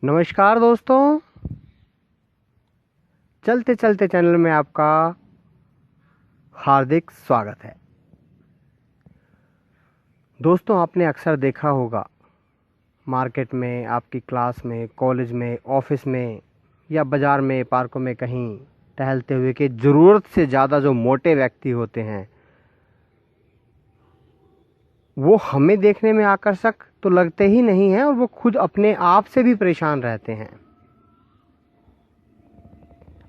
नमस्कार दोस्तों, चलते चलते चैनल में आपका हार्दिक स्वागत है। दोस्तों, आपने अक्सर देखा होगा मार्केट में, आपकी क्लास में, कॉलेज में, ऑफिस में या बाज़ार में, पार्कों में कहीं टहलते हुए कि ज़रूरत से ज़्यादा जो मोटे व्यक्ति होते हैं वो हमें देखने में आकर्षक तो लगते ही नहीं हैं और वो खुद अपने आप से भी परेशान रहते हैं।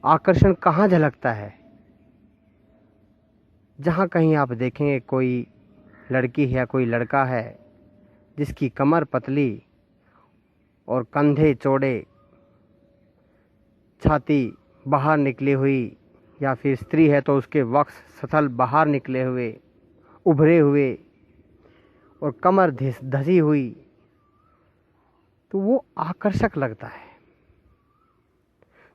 आकर्षण कहाँ झलकता है? जहाँ कहीं आप देखेंगे कोई लड़की है या कोई लड़का है जिसकी कमर पतली और कंधे चौड़े, छाती बाहर निकली हुई, या फिर स्त्री है तो उसके वक्ष स्थल बाहर निकले हुए, उभरे हुए और कमर धसी हुई, तो वो आकर्षक लगता है।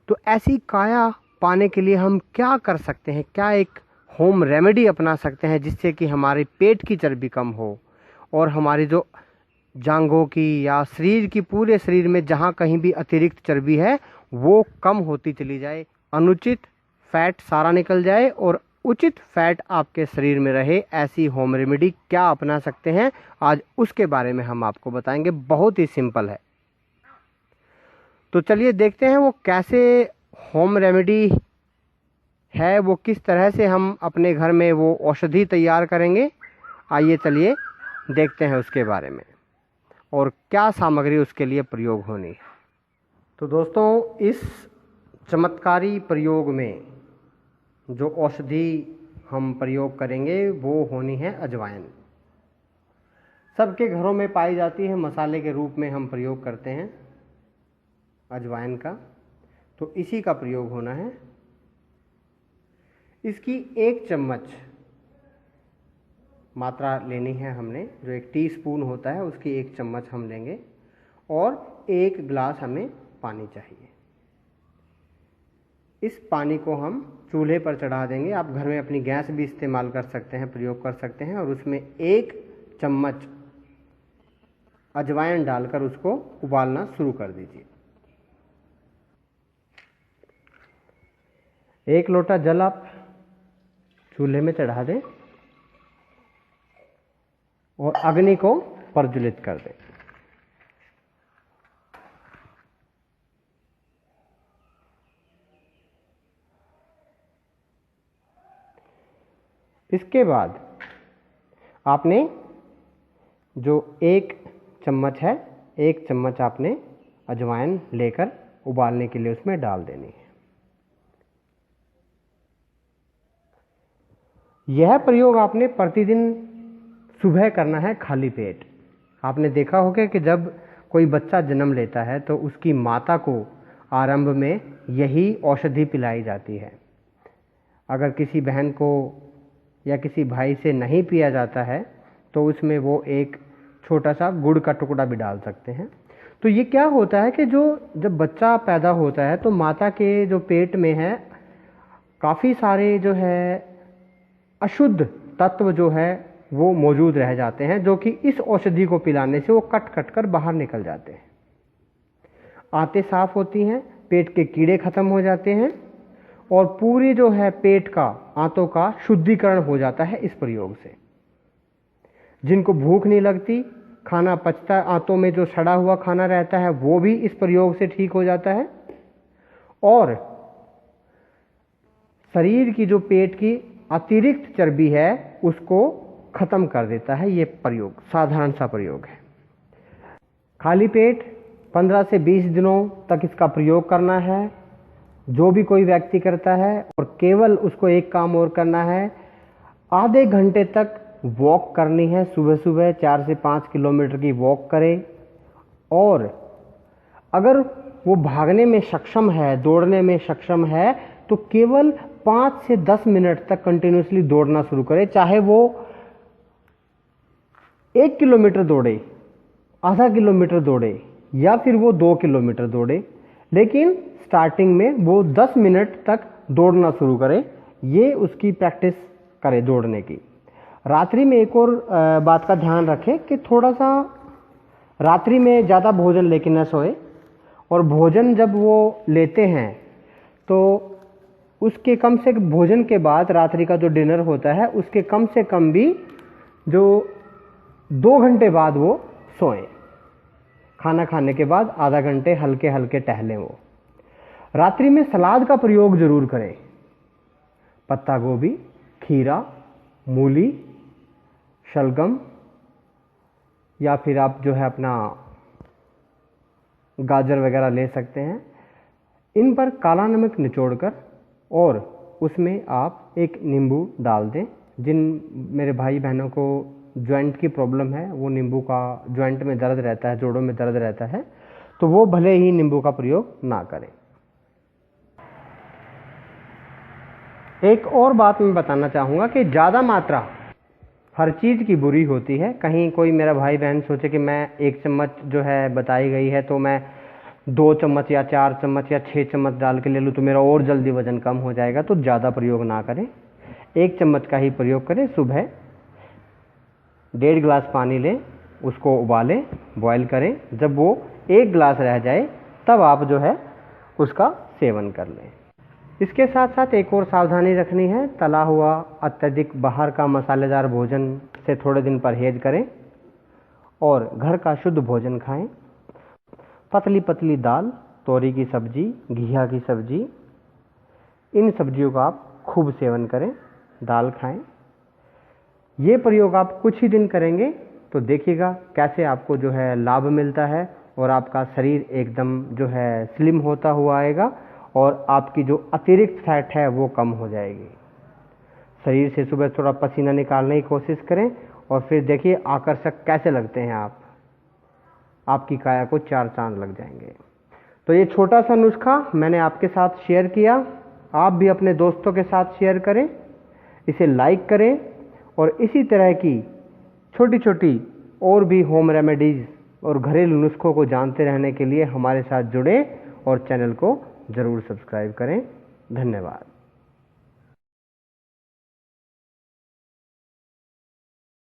तो ऐसी काया पाने के लिए हम क्या कर सकते हैं? क्या एक होम रेमेडी अपना सकते हैं जिससे कि हमारे पेट की चर्बी कम हो और हमारी जो जांघों की या शरीर की, पूरे शरीर में जहाँ कहीं भी अतिरिक्त चर्बी है वो कम होती चली जाए, अनुचित फैट सारा निकल जाए और उचित फैट आपके शरीर में रहे। ऐसी होम रेमेडी क्या अपना सकते हैं, आज उसके बारे में हम आपको बताएंगे। बहुत ही सिंपल है, तो चलिए देखते हैं वो कैसे होम रेमेडी है, वो किस तरह से हम अपने घर में वो औषधि तैयार करेंगे। आइए चलिए देखते हैं उसके बारे में और क्या सामग्री उसके लिए प्रयोग होनी है। तो दोस्तों, इस चमत्कारी प्रयोग में जो औषधि हम प्रयोग करेंगे वो होनी है अजवाइन। सबके घरों में पाई जाती है, मसाले के रूप में हम प्रयोग करते हैं अजवाइन का, तो इसी का प्रयोग होना है। इसकी 1 चम्मच मात्रा लेनी है हमने, जो 1 टीस्पून होता है उसकी 1 चम्मच हम लेंगे और 1 गिलास हमें पानी चाहिए। इस पानी को हम चूल्हे पर चढ़ा देंगे। आप घर में अपनी गैस भी इस्तेमाल कर सकते हैं, प्रयोग कर सकते हैं, और उसमें 1 चम्मच अजवाइन डालकर उसको उबालना शुरू कर दीजिए। 1 लोटा जल आप चूल्हे में चढ़ा दें और अग्नि को प्रज्वलित कर दें। इसके बाद आपने जो 1 चम्मच है, 1 चम्मच आपने अजवाइन लेकर उबालने के लिए उसमें डाल देनी है। यह प्रयोग आपने प्रतिदिन सुबह करना है खाली पेट। आपने देखा होगा कि जब कोई बच्चा जन्म लेता है तो उसकी माता को आरंभ में यही औषधि पिलाई जाती है। अगर किसी बहन को या किसी भाई से नहीं पिया जाता है तो उसमें वो एक छोटा सा गुड़ का टुकड़ा भी डाल सकते हैं। तो ये क्या होता है कि जब बच्चा पैदा होता है तो माता के जो पेट में है काफ़ी सारे जो है अशुद्ध तत्व जो है वो मौजूद रह जाते हैं, जो कि इस औषधि को पिलाने से वो कट कट कर बाहर निकल जाते हैं। आंतें साफ होती हैं, पेट के कीड़े खत्म हो जाते हैं और पूरी जो है पेट का, आंतों का शुद्धिकरण हो जाता है इस प्रयोग से। जिनको भूख नहीं लगती, खाना पचता है, आंतों में जो सड़ा हुआ खाना रहता है वो भी इस प्रयोग से ठीक हो जाता है और शरीर की जो पेट की अतिरिक्त चर्बी है उसको खत्म कर देता है। ये प्रयोग साधारण सा प्रयोग है। खाली पेट 15 से 20 दिनों तक इसका प्रयोग करना है, जो भी कोई व्यक्ति करता है, और केवल उसको एक काम और करना है, आधे घंटे तक वॉक करनी है। सुबह सुबह 4 से 5 किलोमीटर की वॉक करें और अगर वो भागने में सक्षम है, दौड़ने में सक्षम है, तो केवल 5 से 10 मिनट तक कंटिन्यूसली दौड़ना शुरू करें। चाहे वो 1 किलोमीटर दौड़े, आधा किलोमीटर दौड़े या फिर वो 2 किलोमीटर दौड़े, लेकिन स्टार्टिंग में वो 10 मिनट तक दौड़ना शुरू करे। ये उसकी प्रैक्टिस करे दौड़ने की। रात्रि में एक और बात का ध्यान रखें कि थोड़ा सा रात्रि में ज़्यादा भोजन लेके न सोए और भोजन जब वो लेते हैं तो उसके कम से भोजन के बाद रात्रि का जो डिनर होता है उसके कम से कम भी जो 2 घंटे बाद वो सोएं। खाना खाने के बाद आधा घंटे हल्के हल्के टहलें। वो रात्रि में सलाद का प्रयोग जरूर करें। पत्ता गोभी, खीरा, मूली, शलगम या फिर आप जो है अपना गाजर वगैरह ले सकते हैं। इन पर काला नमक निचोड़कर और उसमें आप एक नींबू डाल दें। जिन मेरे भाई बहनों को जॉइंट की प्रॉब्लम है, वो नींबू का जॉइंट में दर्द रहता है, जोड़ों में दर्द रहता है, तो वो भले ही नींबू का प्रयोग ना करें। एक और बात मैं बताना चाहूँगा कि ज़्यादा मात्रा हर चीज़ की बुरी होती है। कहीं कोई मेरा भाई बहन सोचे कि मैं 1 चम्मच जो है बताई गई है तो मैं 2 चम्मच या 4 चम्मच या 6 चम्मच डाल के ले लूँ तो मेरा और जल्दी वजन कम हो जाएगा, तो ज़्यादा प्रयोग ना करें। 1 चम्मच का ही प्रयोग करें। सुबह 1.5 गिलास पानी लें, उसको उबालें, बॉयल करें। जब वो 1 गिलास रह जाए तब आप जो है उसका सेवन कर लें। इसके साथ साथ एक और सावधानी रखनी है, तला हुआ अत्यधिक बाहर का मसालेदार भोजन से थोड़े दिन परहेज करें और घर का शुद्ध भोजन खाएं। पतली पतली दाल, तोरी की सब्जी, घिया की सब्जी, इन सब्जियों का आप खूब सेवन करें, दाल खाएं। ये प्रयोग आप कुछ ही दिन करेंगे तो देखिएगा कैसे आपको जो है लाभ मिलता है और आपका शरीर एकदम जो है स्लिम होता हुआ आएगा और आपकी जो अतिरिक्त फैट है वो कम हो जाएगी। शरीर से सुबह थोड़ा पसीना निकालने की कोशिश करें और फिर देखिए आकर्षक कैसे लगते हैं आप, आपकी काया को 4 चांद लग जाएंगे। तो ये छोटा सा नुस्खा मैंने आपके साथ शेयर किया, आप भी अपने दोस्तों के साथ शेयर करें, इसे लाइक करें और इसी तरह की छोटी छोटी और भी होम रेमेडीज़ और घरेलू नुस्खों को जानते रहने के लिए हमारे साथ जुड़ें और चैनल को ज़रूर सब्सक्राइब करें। धन्यवाद।